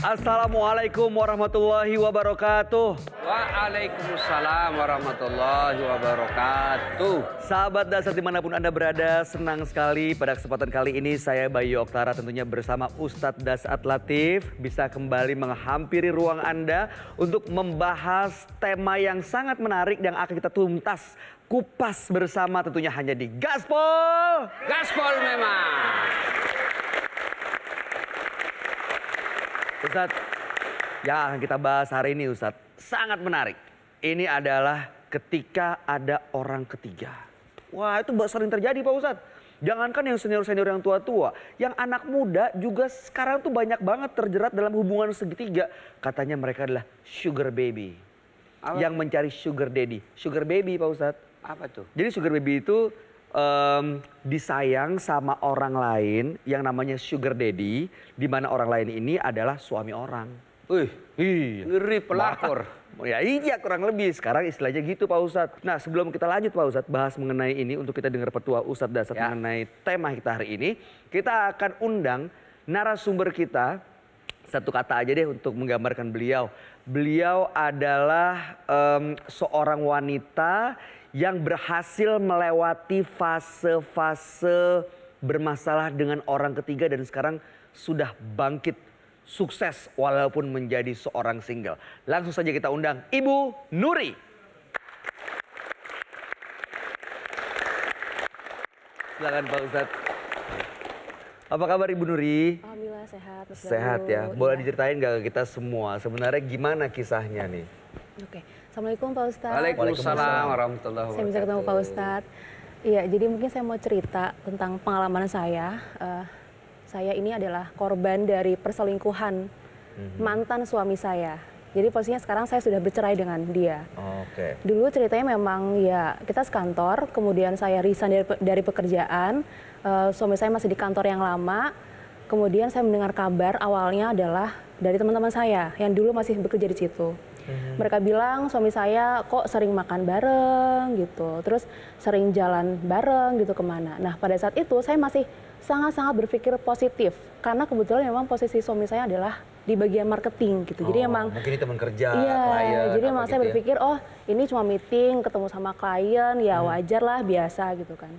Assalamualaikum warahmatullahi wabarakatuh. Waalaikumsalam warahmatullahi wabarakatuh. Sahabat Dasar dimanapun Anda berada, senang sekali pada kesempatan kali ini saya Bayu Oktara tentunya bersama Ustadz Dasat Latif bisa kembali menghampiri ruang Anda untuk membahas tema yang sangat menarik yang akan kita tuntas, kupas bersama tentunya hanya di Gaspol. Gaspol memang. Ustadz, yang akan kita bahas hari ini Ustadz sangat menarik. Ini adalah ketika ada orang ketiga. Wah, itu sering terjadi Pak Ustadz. Jangankan yang senior-senior yang tua-tua, yang anak muda juga sekarang tuh banyak banget terjerat dalam hubungan segitiga. Katanya mereka adalah sugar baby. Apa? Yang mencari sugar daddy. Sugar baby Pak Ustadz. Apa tuh? Jadi sugar baby itu disayang sama orang lain yang namanya sugar daddy, di mana orang lain ini adalah suami orang. Wih, Iya. ngeri pelakor. Ya iya kurang lebih sekarang istilahnya gitu Pak Ustadz. Nah sebelum kita lanjut Pak Ustadz bahas mengenai ini untuk kita dengar petua Ustadz Dasat Ya. mengenai tema kita hari ini. Kita akan undang narasumber kita. Satu kata aja deh untuk menggambarkan beliau. Beliau adalah seorang wanita yang berhasil melewati fase-fase bermasalah dengan orang ketiga dan sekarang sudah bangkit sukses walaupun menjadi seorang single. Langsung saja kita undang Ibu Nuri. Silakan Pak Ustadz. Apa kabar Ibu Nuri? Alhamdulillah sehat. Mas Sehat Bayu. ya. Boleh Iya. diceritain gak ke kita semua sebenarnya gimana kisahnya nih? Oke. Assalamualaikum Pak Ustadz. Waalaikumsalam warahmatullahi wabarakatuh. Saya bisa ketemu Pak Ustadz. Iya, jadi mungkin saya mau cerita tentang pengalaman saya. Saya ini adalah korban dari perselingkuhan mantan suami saya. Jadi posisinya sekarang saya sudah bercerai dengan dia. Oke. Dulu ceritanya memang ya kita sekantor, kemudian saya resign dari pekerjaan. Suami saya masih di kantor yang lama. Kemudian saya mendengar kabar awalnya adalah dari teman-teman saya yang dulu masih bekerja di situ. Mereka bilang suami saya kok sering makan bareng gitu, terus sering jalan bareng gitu kemana. Nah pada saat itu saya masih sangat-sangat berpikir positif karena kebetulan memang posisi suami saya adalah di bagian marketing gitu. Jadi emang mungkin ini teman kerja, iya, klien. jadi emang apa saya gitu ya. berpikir oh ini cuma meeting ketemu sama klien ya wajar lah biasa gitu kan.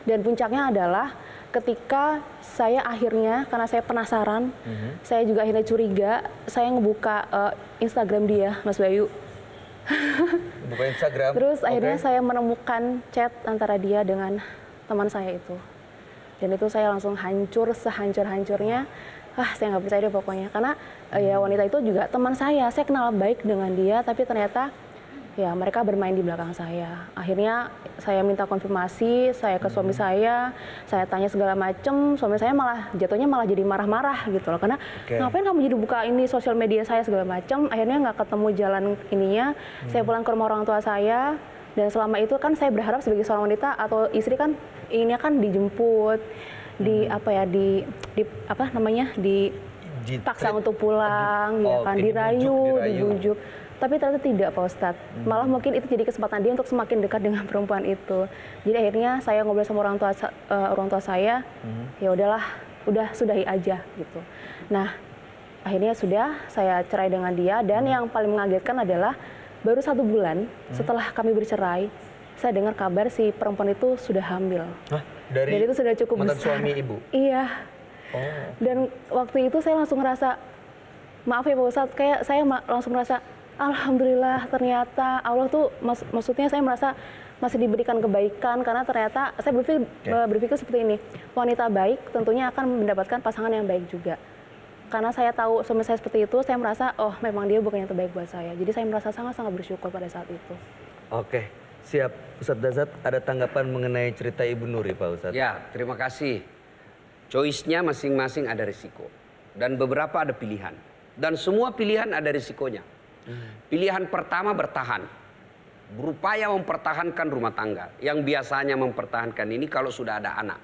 Dan puncaknya adalah ketika saya akhirnya, karena saya penasaran, saya juga akhirnya curiga, saya ngebuka Instagram dia, Mas Bayu. Buka Instagram. Terus akhirnya Oke. saya menemukan chat antara dia dengan teman saya itu. Dan itu saya langsung hancur, sehancur-hancurnya. Saya nggak percaya deh pokoknya. Karena ya wanita itu juga teman saya kenal baik dengan dia, tapi ternyata ya mereka bermain di belakang saya. Akhirnya saya minta konfirmasi, saya ke suami saya tanya segala macem, suami saya malah jatuhnya malah jadi marah-marah gitu loh. Karena ngapain kamu jadi buka ini sosial media saya segala macem, akhirnya nggak ketemu jalan ininya. Saya pulang ke rumah orang tua saya, dan selama itu kan saya berharap sebagai seorang wanita atau istri kan inginnya kan dijemput, dipaksa untuk pulang, ya kan, dirayu, dibujuk. Tapi ternyata tidak Pak Ustadz. Malah mungkin itu jadi kesempatan dia untuk semakin dekat dengan perempuan itu. Jadi akhirnya saya ngobrol sama orang tua saya, ya udahlah, udah sudahi aja gitu. Nah, akhirnya sudah saya cerai dengan dia dan yang paling mengagetkan adalah baru 1 bulan setelah kami bercerai, saya dengar kabar si perempuan itu sudah hamil. Hah? Dari Dan itu sudah cukup mantan besar. suami ibu? Iya. Oh. Dan waktu itu saya langsung ngerasa, maaf ya Pak Ustadz, kayak saya langsung ngerasa, alhamdulillah ternyata Allah tuh, maksudnya saya merasa masih diberikan kebaikan karena ternyata saya berpikir seperti ini, wanita baik tentunya akan mendapatkan pasangan yang baik juga. Karena saya tahu suami saya seperti itu, saya merasa oh memang dia bukan yang terbaik buat saya. Jadi saya merasa sangat-sangat bersyukur pada saat itu. Oke, siap. Ustadz Dasat ada tanggapan mengenai cerita Ibu Nuri Pak Ustadz? Ya, terima kasih. Choice-nya masing-masing ada risiko. Dan beberapa ada pilihan. Dan semua pilihan ada risikonya. Pilihan pertama bertahan. Berupaya mempertahankan rumah tangga. Yang biasanya mempertahankan ini kalau sudah ada anak.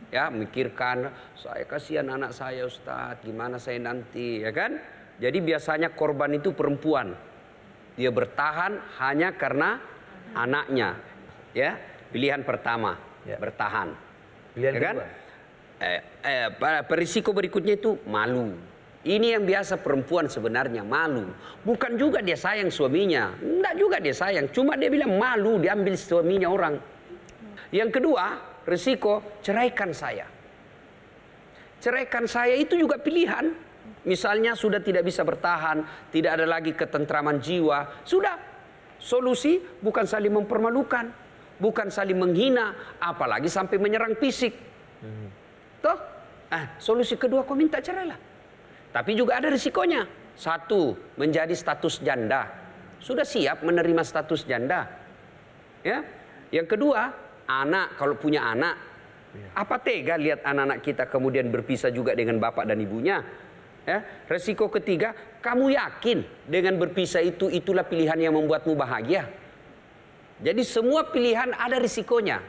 Ya, mikirkan, saya kasihan anak saya Ustadz, gimana saya nanti, ya kan? Jadi biasanya korban itu perempuan. Dia bertahan hanya karena anaknya. Ya, pilihan pertama, bertahan. Pilihan ya kan? kedua? Risiko berikutnya itu malu. Ini yang biasa perempuan sebenarnya malu. Bukan juga dia sayang suaminya. Enggak juga dia sayang. Cuma dia bilang malu diambil suaminya orang. Yang kedua, resiko ceraikan saya. Ceraikan saya itu juga pilihan. Misalnya sudah tidak bisa bertahan. Tidak ada lagi ketentraman jiwa. Sudah. Solusi bukan saling mempermalukan. Bukan saling menghina. Apalagi sampai menyerang fisik. Toh? Solusi kedua kau minta cerai lah. Tapi juga ada risikonya. Satu, menjadi status janda. Sudah siap menerima status janda. Ya. Yang kedua, anak, kalau punya anak. Apa tega lihat anak-anak kita kemudian berpisah juga dengan bapak dan ibunya. Ya. Risiko ketiga, kamu yakin dengan berpisah itulah pilihan yang membuatmu bahagia. Jadi semua pilihan ada risikonya.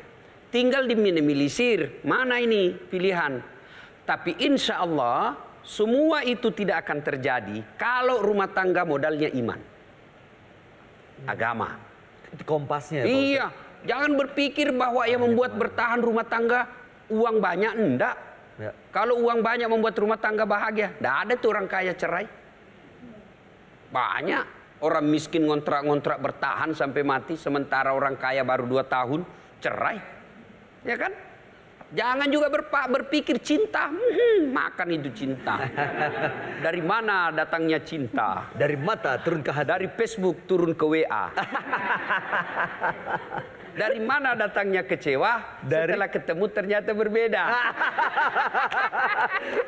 Tinggal diminimalisir mana ini pilihan. Tapi insya Allah semua itu tidak akan terjadi kalau rumah tangga modalnya iman. Agama. Itu kompasnya ya, Pak Iya. Jangan berpikir bahwa yang membuat bertahan rumah tangga uang banyak. Enggak. Ya. Kalau uang banyak membuat rumah tangga bahagia. Enggak ada tuh orang kaya cerai. Banyak. Orang miskin ngontrak-ngontrak bertahan sampai mati. Sementara orang kaya baru 2 tahun cerai. Ya kan? Jangan juga berpikir cinta. Makan itu cinta. Dari mana datangnya cinta? Dari mata turun ke hati. Dari Facebook turun ke WA. Dari mana datangnya kecewa? Setelah ketemu ternyata berbeda.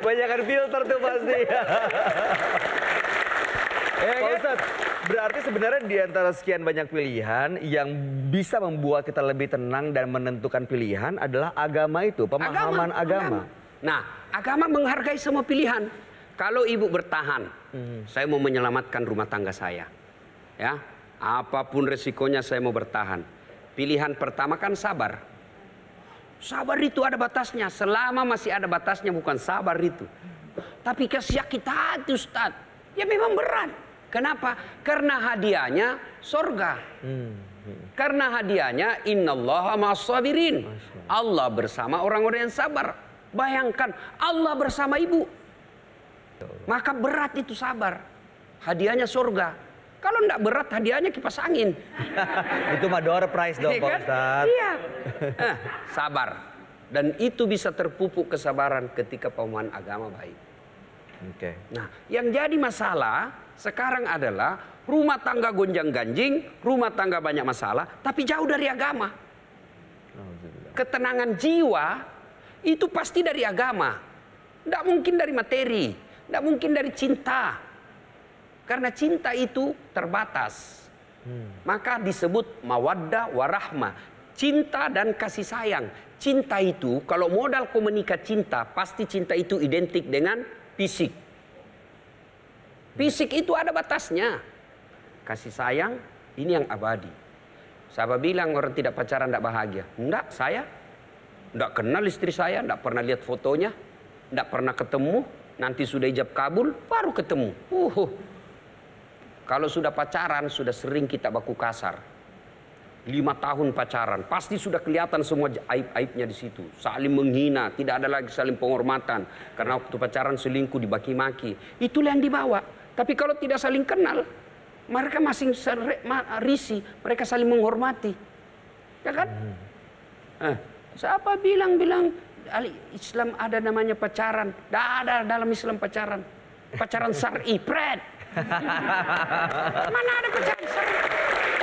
Banyakan filter tuh pasti. Pak Ustadz, berarti sebenarnya di antara sekian banyak pilihan yang bisa membuat kita lebih tenang dan menentukan pilihan adalah agama itu, pemahaman agama. Nah, agama menghargai semua pilihan. Kalau ibu bertahan, saya mau menyelamatkan rumah tangga saya. Ya, apapun resikonya saya mau bertahan. Pilihan pertama kan sabar. Sabar itu ada batasnya. Selama masih ada batasnya bukan sabar itu. Tapi kesyakit hati Ustaz, ya memang berat. Kenapa? Karena hadiahnya sorga. Karena hadiahnya innallaha ma'as-sabirin. Allah bersama orang-orang yang sabar. Bayangkan Allah bersama ibu. Maka berat itu sabar. Hadiahnya sorga. Kalau enggak berat hadiahnya kipas angin. Itu mah door prize dong Pak Ustadz. Iya. Sabar. Dan itu bisa terpupuk kesabaran ketika pemahaman agama baik. Oke. Nah, yang jadi masalah sekarang adalah rumah tangga gonjang-ganjing, rumah tangga banyak masalah, tapi jauh dari agama. Ketenangan jiwa itu pasti dari agama. Tidak mungkin dari materi, tidak mungkin dari cinta. Karena cinta itu terbatas. Maka disebut mawaddah warahmah. Cinta dan kasih sayang. Cinta itu kalau modal komunikat cinta, pasti cinta itu identik dengan fisik. Fisik itu ada batasnya. Kasih sayang ini yang abadi. Siapa bilang orang tidak pacaran tidak bahagia? Enggak, saya enggak kenal istri saya, enggak pernah lihat fotonya, enggak pernah ketemu, nanti sudah ijab kabul baru ketemu. Kalau sudah pacaran sudah sering kita baku kasar. 5 tahun pacaran, pasti sudah kelihatan semua aib-aibnya di situ. Saling menghina, tidak ada lagi saling penghormatan. Karena waktu pacaran selingkuh dibaki-maki. Itulah yang dibawa. Tapi kalau tidak saling kenal, mereka masing risih, mereka saling menghormati. Ya kan? Siapa bilang Islam ada namanya pacaran? Tidak ada dalam Islam pacaran. Pacaran syar'i, pret. Mana ada pacaran syar'i?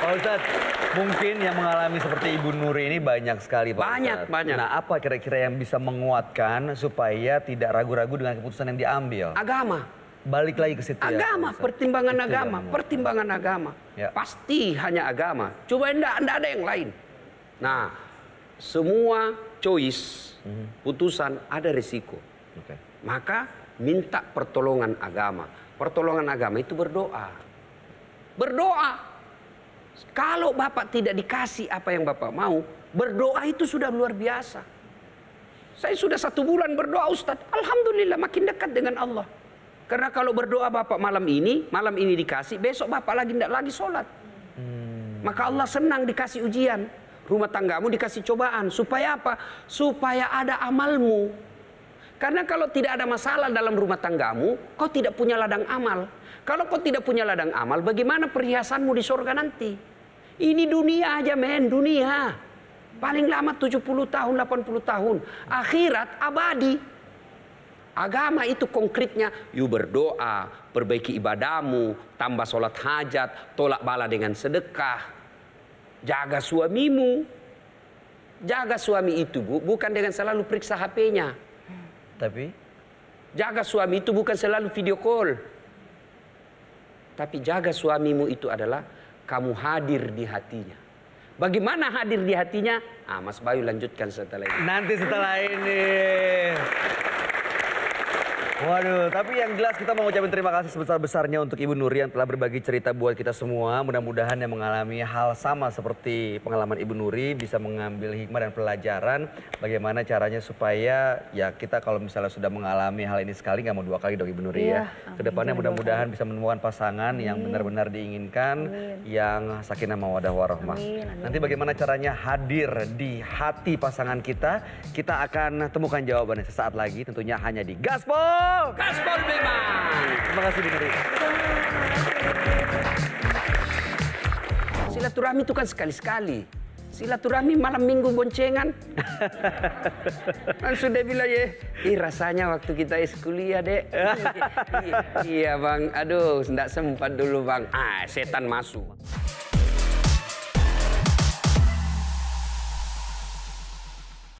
Pak Ustadz, mungkin yang mengalami seperti Ibu Nuri ini banyak sekali Pak Ustadz. Banyak. Nah, apa kira-kira yang bisa menguatkan supaya tidak ragu-ragu dengan keputusan yang diambil? Agama. Balik lagi ke situ Agama, ya, pertimbangan itu agama, pertimbangan agama. Ya. Pasti hanya agama. Coba enggak ada yang lain. Nah, semua choice, putusan ada risiko. Oke. Maka minta pertolongan agama. Pertolongan agama itu berdoa. Berdoa. Kalau Bapak tidak dikasih apa yang Bapak mau, berdoa itu sudah luar biasa. Saya sudah 1 bulan berdoa Ustadz. Alhamdulillah makin dekat dengan Allah. Karena kalau berdoa Bapak malam ini dikasih, besok Bapak tidak lagi sholat. Maka Allah senang dikasih ujian. Rumah tanggamu dikasih cobaan. Supaya apa? Supaya ada amalmu. Karena kalau tidak ada masalah dalam rumah tanggamu, kau tidak punya ladang amal. Kalau kau tidak punya ladang amal, bagaimana perhiasanmu di surga nanti? Ini dunia aja men, dunia. Paling lama 70 tahun, 80 tahun. Akhirat abadi. Agama itu konkretnya, you berdoa, perbaiki ibadahmu, tambah sholat hajat, tolak bala dengan sedekah. Jaga suamimu. Jaga suami itu bukan dengan selalu periksa HP-nya. Tapi? Jaga suami itu bukan selalu video call. Tapi jaga suamimu itu adalah kamu hadir di hatinya. Bagaimana hadir di hatinya? Mas Bayu lanjutkan setelah ini. Nanti setelah ini. Waduh, tapi yang jelas kita mau ucapin terima kasih sebesar-besarnya untuk Ibu Nuri yang telah berbagi cerita buat kita semua. Mudah-mudahan yang mengalami hal sama seperti pengalaman Ibu Nuri bisa mengambil hikmah dan pelajaran bagaimana caranya supaya ya kita kalau misalnya sudah mengalami hal ini sekali nggak mau dua kali dong Ibu Nuri ya. Kedepannya mudah-mudahan bisa menemukan pasangan yang benar-benar diinginkan, yang sakinah mawaddah warahmah. Nanti bagaimana caranya hadir di hati pasangan kita, kita akan temukan jawabannya sesaat lagi tentunya hanya di Gaspol. Gaspol memang. Terima kasih Bu Nuri. Silaturahmi itu kan sekali-sekali. Silaturahmi malam minggu boncengan. Kan sudah bilang ya, rasanya waktu kita kuliah dek. Iya bang, aduh tidak sempat dulu bang. Setan masuk.